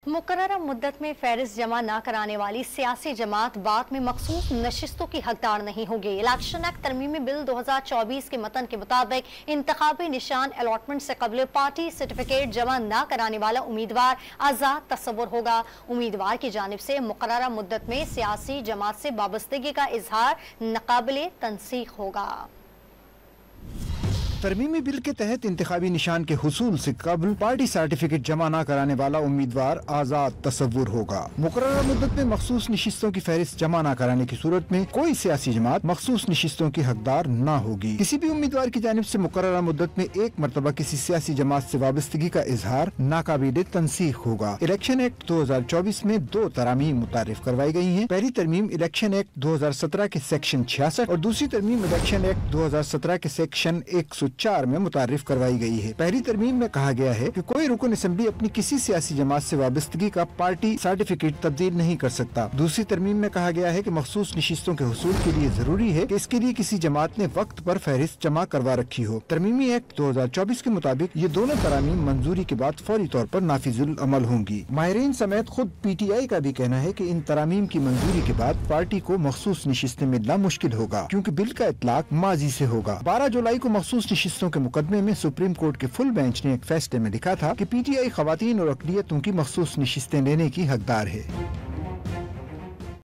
मुकर्ररा मुद्दत में फहरिस्त जमा न कराने वाली सियासी जमात बाद में मखसूस नशिस्तों की हकदार नहीं होगी। इलेक्शन एक्ट तरमीमी बिल 2024 के मतन के मुताबिक इंतखाबी निशान अलॉटमेंट से कबल पार्टी सर्टिफिकेट जमा न कराने वाला उम्मीदवार आज़ाद तस्वुर होगा। उम्मीदवार की जानिब से मुकर्ररा मुद्दत में सियासी जमात से वाबस्तगी का इजहार नाकाबिले तनसीख होगा। तरमीमी बिल के तहत इंतखाबी निशान के हुसूल से कबल पार्टी सर्टिफिकेट जमा न कराने वाला उम्मीदवार आज़ाद तस्वुर होगा। मुकर्ररा मुद्दत में मखसूस नशिस्तों की फहरिस्त जमा न कराने की सूरत में कोई सियासी जमात मखसूस नशिस्तों की हकदार न होगी। किसी भी उम्मीदवार की जानिब से मुकर्ररा मुद्दत में एक मरतबा किसी सियासी जमात से वाबस्तगी का इजहार नाकाबिले तनसीख होगा। इलेक्शन एक्ट 2024 में 2 तरामीम मुतारिफ करवाई गई हैं। पहली तरमीम इलेक्शन एक्ट 2017 के सेक्शन 66 और दूसरी तरमीम इलेक्शन एक्ट 2017 के सेक्शन 104 में मुतारिफ करवाई गई है। पहली तरमीम में कहा गया है कि कोई रुकन असेंबली अपनी किसी सियासी जमात से वाबस्तगी का पार्टी सर्टिफिकेट तब्दील नहीं कर सकता। दूसरी तरमीम में कहा गया है कि मखसूस नशिस्तों के हुसूल के लिए जरूरी है कि इसके लिए किसी जमात ने वक्त पर फहरिस्त जमा करवा रखी हो। तरमीमी एक्ट 2024 के मुताबिक ये दोनों तरामीम मंजूरी के बाद फौरी तौर पर नाफिजुल अमल होंगी। माहिरीन समेत खुद PTI का भी कहना है कि इन तरामीम की मंजूरी के बाद पार्टी को मखसूस नशिस्तें मिलना मुश्किल होगा, क्योंकि बिल का इतलाक माजी से होगा। 12 जुलाई को मखसूस नशिस्तों के मुकदमे में सुप्रीम कोर्ट के फुल बेंच ने एक फैसले में लिखा था कि PTI खवातीन और अक़लियतों की मखसूस नशिस्तें लेने की हकदार है।